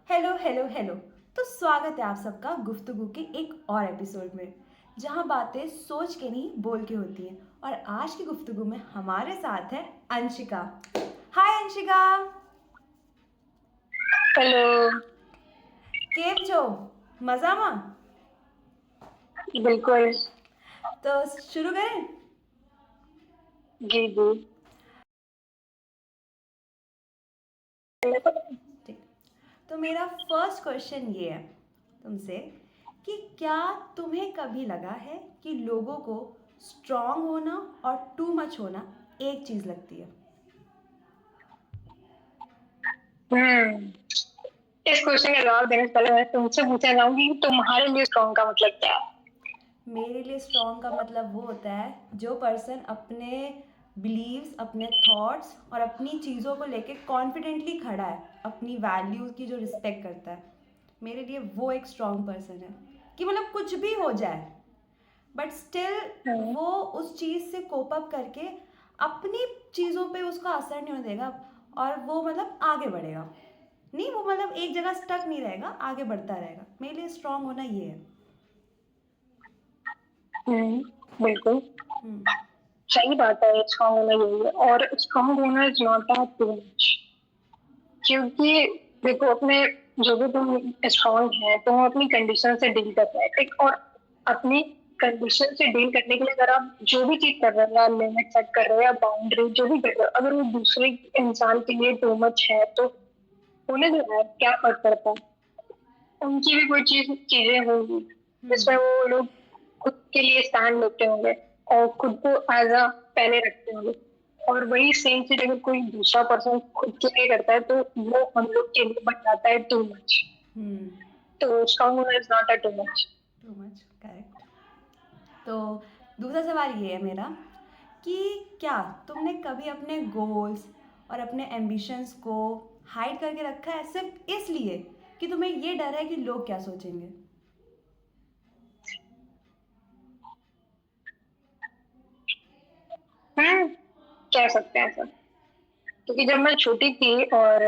Hello hello hello. तो स्वागत है आप सबका गुफ्तगू के एक और एपिसोड में, जहां बातें सोच के नहीं बोल के होती हैं। और आज की गुफ्तगू में हमारे साथ है अंशिका। हाय अंशिका। हेलो। केम छो? मज़ामा? बिल्कुल। तो शुरू करें। जी जी। ठीक। तो मेरा फर्स्ट क्वेश्चन ये है तुमसे कि क्या तुम्हें कभी लगा है कि लोगों को स्ट्रांग होना और टू मच होना एक चीज़ लगती है? हम्म इस क्वेश्चन का जवाब देने से पहले मैं तुमसे पूछना चाहूंगी कि तुम्हारे लिए स्ट्रॉन्ग का मतलब क्या है। मेरे लिए स्ट्रॉन्ग का मतलब वो होता है जो पर्सन अपने बिलीव्स, अपने थॉट्स और अपनी चीज़ों को लेके कॉन्फिडेंटली खड़ा है, अपनी वैल्यूज़ की जो रिस्पेक्ट करता है। मेरे लिए वो एक स्ट्रॉन्ग पर्सन है कि मतलब कुछ भी हो जाए बट स्टिल हम्म वो उस चीज़ से कोप अप करके अपनी चीज़ों पे उसका असर नहीं होने देगा और वो मतलब आगे बढ़ेगा। नहीं, वो मतलब एक जगह स्टक नहीं रहेगा, आगे बढ़ता रहेगा। मेरे लिए स्ट्रॉन्ग होना ये है। बिल्कुल हम्म। सही बात है। स्ट्रॉन्ग होना यही है, और स्ट्रॉन्ग होना is not that too much. क्योंकि देखो, अपने जो भी तुम स्ट्रॉन्ग है, तुम अपनी कंडीशन से डील कर रहे हैं, ठीक। और अपनी कंडीशन से डील करने के लिए अगर आप जो भी चीज कर रहे हो, या लिमिट सेट कर रहे हो या बाउंड्री जो भी कर रहे हो, अगर वो दूसरे इंसान के लिए टू मच है तो होने दो यार, क्या फर्क पड़ता है। उनकी भी कोई चीजें होंगी जिसमें हम्म। वो लोग खुद के लिए स्टैंड लेते होंगे और खुद को एज अ पहले रखते होंगे। और वही सेम चीज अगर कोई दूसरा पर्सन खुद के लिए करता है तो वो हम लोग के लिए बन जाता है टू मच। हम्म। तो स्ट्रॉन्ग होना is not a too much. Too much correct. तो दूसरा सवाल ये है मेरा कि क्या तुमने कभी अपने गोल्स और अपने एम्बिशंस को हाइड करके रखा है सिर्फ इसलिए कि तुम्हें ये डर है कि लोग क्या सोचेंगे? हम्म कह सकते हैं ऐसा। क्योंकि जब मैं छोटी थी और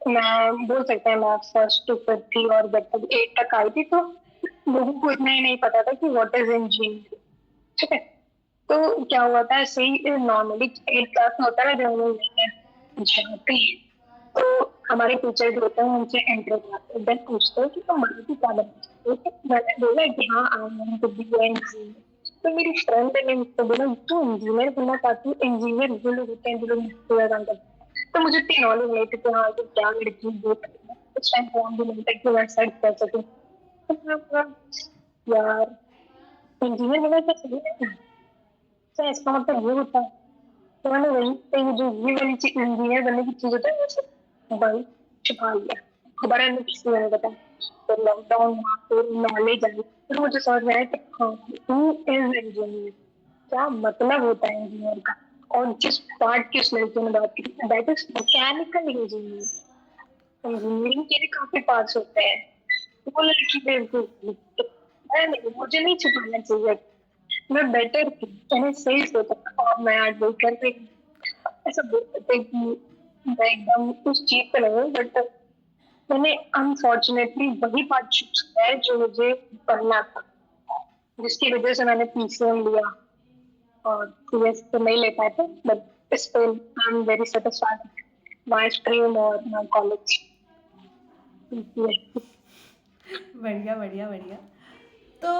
मैं बोल सकते हैं मैं फर्स्ट टू फिफ्थ थी, और जब तक एट तक आई थी तो लोगों को इतना ही नहीं पता था कि व्हाट इज इंजीनियरिंग, ठीक है। तो क्या हुआ था, ऐसे ही नॉर्मली एट क्लास में होता है जब हम लोग जाते हैं तो हमारे टीचर जो होते हैं उनसे एंट्री कराते हैं, देन पूछते हैं कि तुम बड़ी की क्या बनना चाहते हो। तो मैंने बोला कि हाँ, I want to be engineer. तो मेरी फ्रेंड ने मुझसे बोला तू इंजीनियर बनना चाहती है? इंजीनियर वो लोग होते हैं जो लोग मजदूरी काम करते हैं। तो मुझे इतनी नॉलेज नहीं थी कि हाँ कि क्या लड़की वो करना है। उस टाइम फोन भी नहीं था कि मैं सर्च कर सकूं। तो मैं बोला, यार इंजीनियर बनना क्या सही है? तो इसका मतलब ये होता है। तो मैंने वही पे जो ये वाली चीज इंजीनियर बनने की चीज होता है वैसे बड़ी छुपा लिया। दोबारा नहीं किसी ने बताया। तो लॉकडाउन हुआ, फिर नॉलेज आई, फिर मुझे समझ में आया कि हाँ, टू इज इंजीनियर, क्या मतलब होता है इंजीनियर का। और जिस पार्ट की उस लड़की ने बात की, that is mechanical engineer. Engineering के भी काफी पार्ट्स होते हैं। तो वो लड़की बेवकूफ थी। तो मैं नहीं, मुझे नहीं छुपाना चाहिए। मैं बेटर थी, मैंने सही सोचा था और मैं आज वो कर रही हूँ। ऐसा बोल सकते हैं कि मैं एकदम उस चीज पे लगी, बट मैंने अनफॉर्चुनेटली वही पार्ट चूज किया है जो मुझे पढ़ना था, जिसकी वजह से मैंने पीसीएम लिया। और सीएस तो नहीं ले पाए थे, but still I am very satisfied my stream और माय कॉलेज। बढ़िया बढ़िया बढ़िया। तो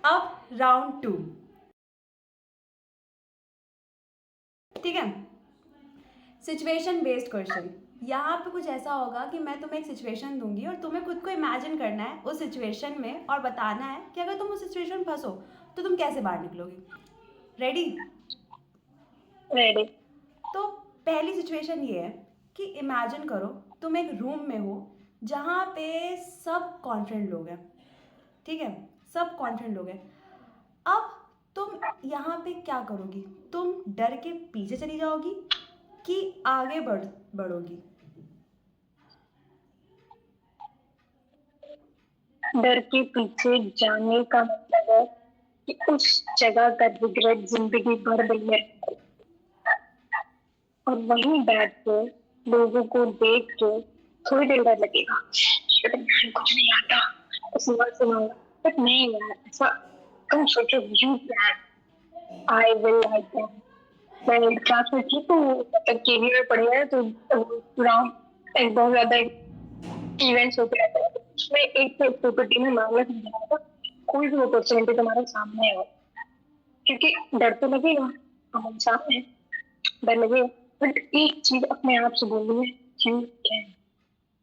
अब राउंड टू। ठीक है। Situation based question. यहाँ पे कुछ ऐसा होगा कि मैं तुम्हें एक सिचुएशन दूंगी और तुम्हें खुद को इमेजिन करना है उस सिचुएशन में और बताना है कि अगर तुम उस सिचुएशन में फंसो तो तुम कैसे बाहर निकलोगी। रेडी? रेडी। तो पहली सिचुएशन ये है कि इमेजिन करो तुम एक रूम में हो जहाँ पे सब कॉन्फिडेंट लोग हैं। ठीक है, सब कॉन्फिडेंट लोग हैं। अब तुम यहाँ पे क्या करोगी? तुम डर के पीछे चली जाओगी कि आगे बढ़ोगी? डर के पीछे जाने का मतलब है कि उस जगह का रिग्रेट जिंदगी भर दिल में, और वहीं बैठ के लोगों को देख के थोड़ी देर बाद लगेगा शायद मैं कुछ नहीं आता, सुना सुनाऊंगा, बट नहीं यार, ऐसा तुम सोचो, you plan, I will like them. मैं क्लास में थी तो मतलब केवी में पढ़ी है तो राउंड एक बहुत ज्यादा इवेंट्स होते रहते हैं, उसमें एक प्रॉपर्टी में मामला समझा था, कोई भी अपॉर्चुनिटी तुम्हारे सामने है, क्योंकि डर तो लगेगा, हम सामने हैं, डर लगेगा, बट एक चीज अपने आप से बोलनी है, यू कैन,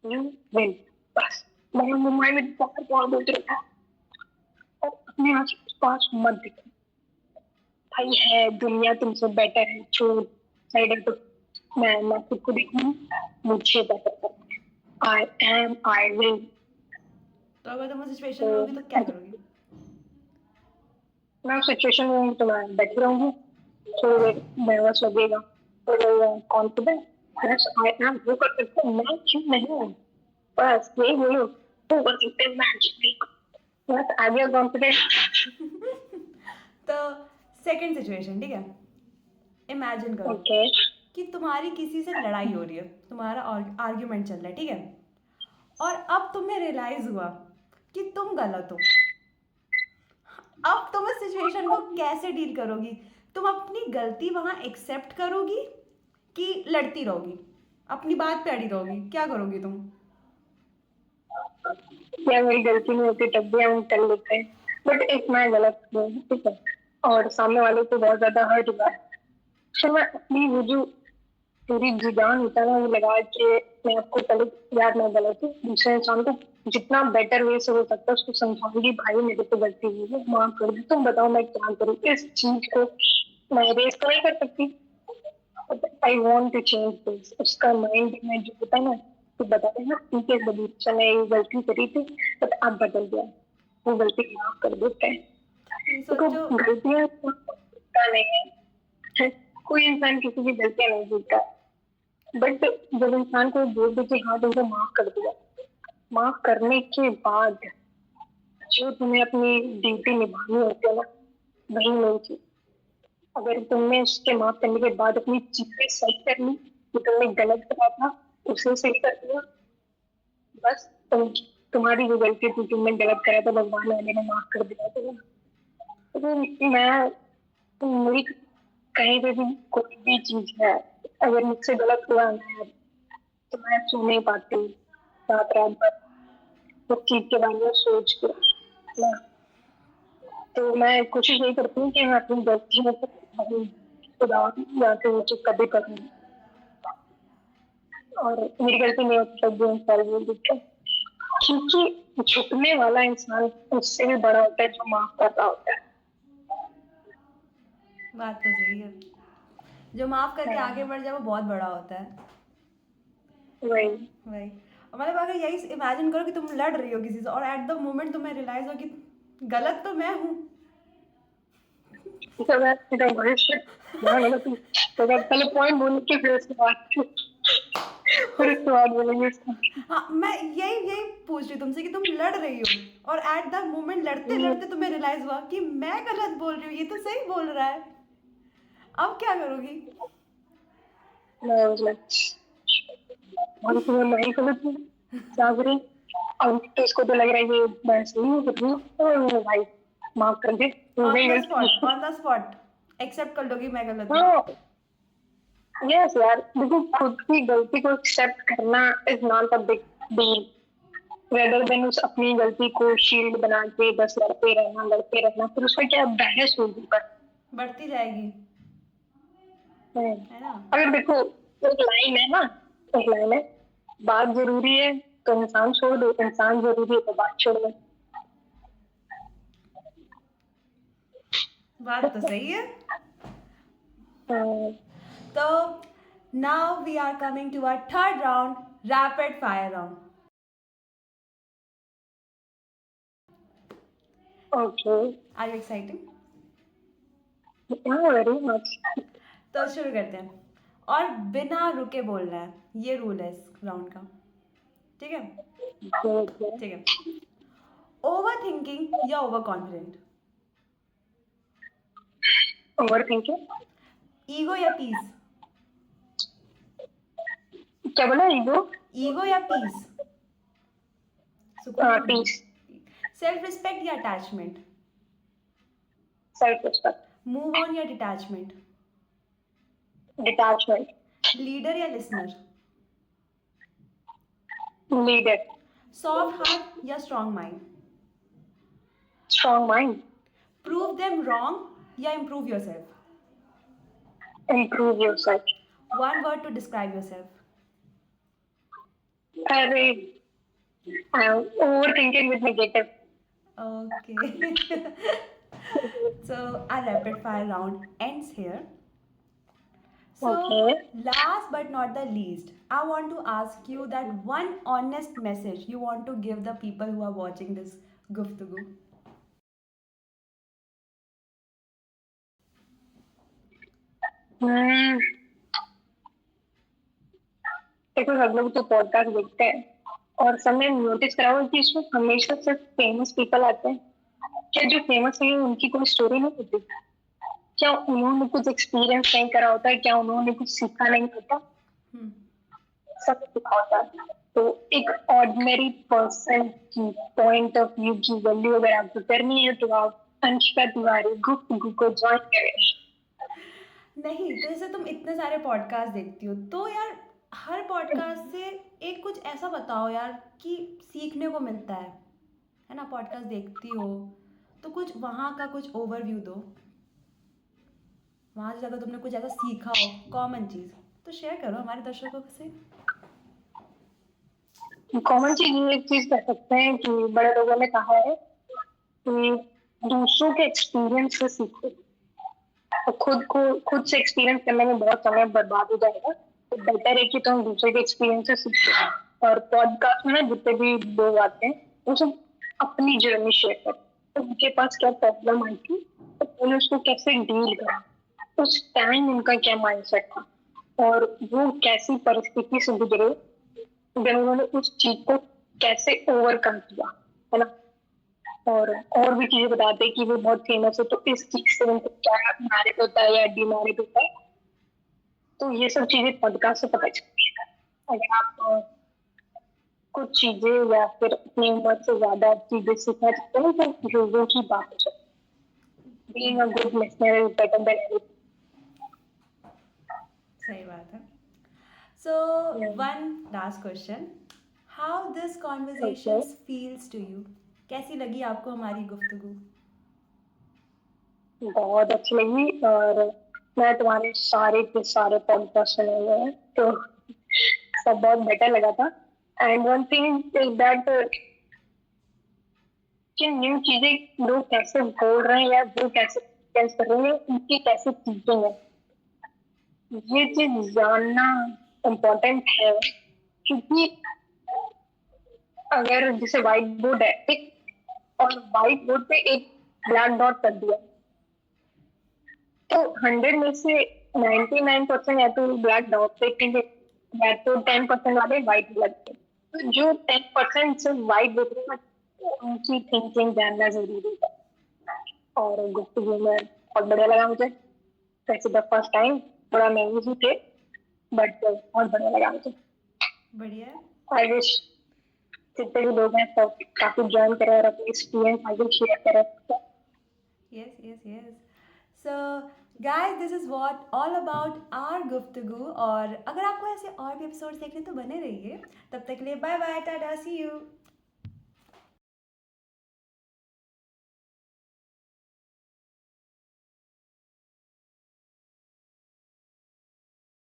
यू विल, बस। मैं मुंबई में बहुत बहुत बोलते रहता और अपने आप से पास मत दिखो, भाई है दुनिया तुमसे बेटर है, छोड़ साइड है, तो मैं खुद को देखूँ, मुझे बेटर करना है, आई एम, आई विल। तो अगर तुम उस सिचुएशन में तो होगी तो क्या करोगी? मैं उस सिचुएशन में हूँ तो मैं बैठी रहूंगी, थोड़ी देर नर्वस लगेगा, फिर कॉन्फिडेंट, यस आई एम, वो कर सकते हैं, मैं क्यों नहीं हूँ, बस यही बोलो, वो कर सकते हैं, मैं क्यों नहीं हूँ, बस आ गया कॉन्फिडेंट। तो सेकंड सिचुएशन, ठीक है, इमेजिन करो ओके। कि तुम्हारी किसी से लड़ाई हो रही है, तुम्हारा आर्ग्यूमेंट चल रहा है, ठीक है, और अब तुम्हें रियलाइज हुआ कि तुम गलत हो। अब तुम इस सिचुएशन को कैसे डील करोगी? तुम अपनी गलती वहां एक्सेप्ट करोगी कि लड़ती रहोगी, अपनी बात पे अड़ी रहोगी, क्या करोगी तुम? या मेरी गलती नहीं होती तब भी हम कर लेते हैं, बट एक मैं गलत हूँ, ठीक है, और सामने वाले को बहुत ज्यादा हर्ट हुआ है, फिर मैं अपनी वो जो पूरी जुबान होता है ना, वो लगा के मैं आपको पहले, यार मैं गलत हूँ, दूसरे इंसान को जितना बेटर वे से हो सकता है उसको समझाऊंगी, भाई मेरे को गलती हुई है, माफ कर दे, तुम बताओ मैं क्या करूँ, इस चीज को मैं रेस तो नहीं कर सकती, I want to change this, उसका माइंड में जो होता है ना, तो बता देना ठीक है बड़ी चले, ये गलती करी थी बट अब बदल गया, वो गलती माफ कर देते हैं, नहीं, देखो सोचो। गलतियां भूलता नहीं है, कोई इंसान किसी की गलतियां नहीं भूलता, बट जब इंसान को बोल दे कि हाँ तुमको माफ कर दिया, माफ करने के बाद जो तुम्हें अपनी ड्यूटी निभानी होती है ना, वही नहीं की, अगर तुमने उसके माफ करने के बाद अपनी चीजें सही कर ली, कि तुमने गलत करा था उसे सही कर दिया, बस तुम्हारी जो गलती थी, तुमने गलत करा था, भगवान वाले ने माफ कर दिया तो मैं, मेरी कहीं पे भी कोई भी चीज है, अगर मुझसे गलत हुआ ना यार, तो मैं सो नहीं पाती रात रात भर उस चीज के बारे में सोच के ना, तो मैं कोशिश यही करती हूँ कि मैं अपनी गलती में सुधार या फिर वो चीज कभी करूँ, और मेरी गलती नहीं होती तब भी इंसान बोल देते हैं, क्योंकि झुकने वाला इंसान उससे भी बड़ा होता है जो माफ कर रहा होता बात तो सही है, जो माफ करके है। आगे बढ़ जाए वो बहुत बड़ा होता है। वही। वही, और मतलब अगर यही इमेजिन करो कि तुम लड़ रही हो किसी से और एट द मोमेंट तुम्हें रियलाइज हो कि गलत तो मैं हूँ। तो मैं सीधा भविष्य ध्यान होगा तुम, तो मैं पहले पॉइंट बोल के फिर उसके बाद बोलेंगे इसका। हाँ, मैं यही यही पूछ रही तुमसे कि तुम लड़ रही हो और एट द मोमेंट लड़ते लड़ते तुम्हें रियलाइज हुआ कि मैं गलत बोल रही हूँ, ये तो सही बोल रहा है, अब क्या करोगी? मैं मतलब और तुम्हें नहीं गलत हूँ, क्या करें, अब तो इसको तो लग रहा है कि मैं सही हूँ, कर रही हूँ, तो भाई माफ कर दे, हो ऑन गई द स्पॉट, गलती। ऑन द स्पॉट एक्सेप्ट कर लोगी मैं गलत हूँ? हाँ, यस यार, देखो खुद की गलती को एक्सेप्ट करना is not a big deal, rather than उस अपनी गलती को शील्ड बना के बस लड़ते रहना, फिर उसमें क्या बहस होगी पर। बढ़ती जाएगी, हम्म। है ना? अगर देखो एक लाइन है ना, एक लाइन है, बात जरूरी है तो इंसान छोड़ दो, इंसान जरूरी है तो बात छोड़ दो। बात तो सही है। हम्म। तो now we are coming to our third round, rapid fire round. Okay. Are you exciting? Very much. तो शुरू करते हैं, और बिना रुके बोलना है, ये रूल है इस राउंड का, ठीक है? ठीक है। ओवर थिंकिंग या over confident? Over thinking. Ego या पीस? क्या बोला? ईगो? ईगो या पीस? पीस। सेल्फ रिस्पेक्ट या attachment? Self respect. Move on या डिटैचमेंट? डिटैचमेंट। लीडर या लिसनर? लीडर। सॉफ्ट हार्ट या strong mind? Strong mind. Prove them wrong या improve yourself? Improve yourself. One word to describe yourself? अरे, I am over thinking with negative. Okay. So our rapid fire round ends here. So, Okay. last but not the least, I want to ask you that one honest message you want to give the people who are watching this Guftugu. हम्म, देखो, सब लोग तो podcast देखते हैं और सबने notice करा होगा कि इसमें हमेशा सिर्फ फेमस पीपल आते हैं। क्या जो फेमस है उनकी कोई स्टोरी नहीं होती? क्या उन्होंने कुछ एक्सपीरियंस नहीं करा होता है? क्या उन्होंने कुछ सीखा नहीं होता? Hmm. सब सीखा होता है। तो एक ऑर्डिनरी पर्सन की पॉइंट ऑफ व्यू की वैल्यू अगर आपको करनी है तो आप अंशिका तिवारी गुफ्तगू को ज्वाइन करें। नहीं, तो जैसे तुम इतने सारे पॉडकास्ट देखती हो तो यार हर पॉडकास्ट से एक कुछ ऐसा बताओ यार कि सीखने को मिलता है ना? पॉडकास्ट देखती हो तो कुछ वहाँ का कुछ ओवरव्यू दो। वहाँ से अगर तुमने कुछ ऐसा सीखा हो कॉमन चीज़ तो शेयर करो हमारे दर्शकों से। कॉमन चीज ये एक चीज कह सकते हैं कि बड़े लोगों ने कहा है कि दूसरों के एक्सपीरियंस से सीखो। तो खुद से एक्सपीरियंस करने में बहुत समय बर्बाद हो जाएगा, तो बेटर है कि तुम दूसरे के एक्सपीरियंस से सीखो। और पॉडकास्ट में ना जितने भी लोग आते हैं वो सब अपनी जर्नी शेयर करते हैं। तो उनके पास क्या प्रॉब्लम आई थी, तो उन्होंने उसको कैसे डील करा, उस टाइम उनका क्या माइंडसेट था और वो कैसी परिस्थिति से गुजरे, देन उन्होंने उस चीज को कैसे ओवरकम किया, है ना। और भी चीजें बताते हैं कि वो बहुत फेमस है तो इस चीज से उनको क्या मैरिट होता है या डीमेरिट होता है। तो ये सब चीजें पॉडकास्ट से पता चलती है। अगर आप कुछ चीजें या फिर अपनी उम्र से ज्यादा चीजें सीखना चाहते हो तो लोगों की बात है। Being a good listener is better than anything. सही बात है। So one last question, how this okay. Conversations feels to you? कैसी लगी आपको हमारी गुफ्तगू? बहुत अच्छी लगी और मैं तुम्हारे सारे के सारे पॉडकास्ट सुने हुए हैं तो सब बहुत बेटर लगा था। And one thing is that कि न्यू चीजें लोग कैसे बोल रहे हैं या वो कैसे कैसे कर रहे हैं, उनकी कैसे चीजें हैं, ये चीज जानना इम्पोर्टेंट है। क्योंकि अगर जैसे व्हाइट बोर्ड है एक और व्हाइट बोर्ड पे एक ब्लैक डॉट कर दिया तो 100 में से 99% या तो ब्लैक डॉट देखेंगे या तो 10% वाले व्हाइट लगते हैं। तो जो 10% से व्हाइट देखेंगे उनकी थिंकिंग जानना जरूरी है। और गुफ्तगू में बहुत बढ़िया लगा मुझे। वैसे द फर्स्ट टाइम थोड़ा नर्वस ही थे बट बहुत बढ़िया लगा मुझे। बढ़िया है। आई विश जितने भी लोग हैं सब काफी ज्वाइन करें और अपनी एक्सपीरियंस आगे शेयर करें। yes. So guys, this is what all about our गुफ्तगू। और अगर आपको ऐसे और भी एपिसोड्स देखने तो बने रहिए। तब तक के लिए bye bye, tata, see you.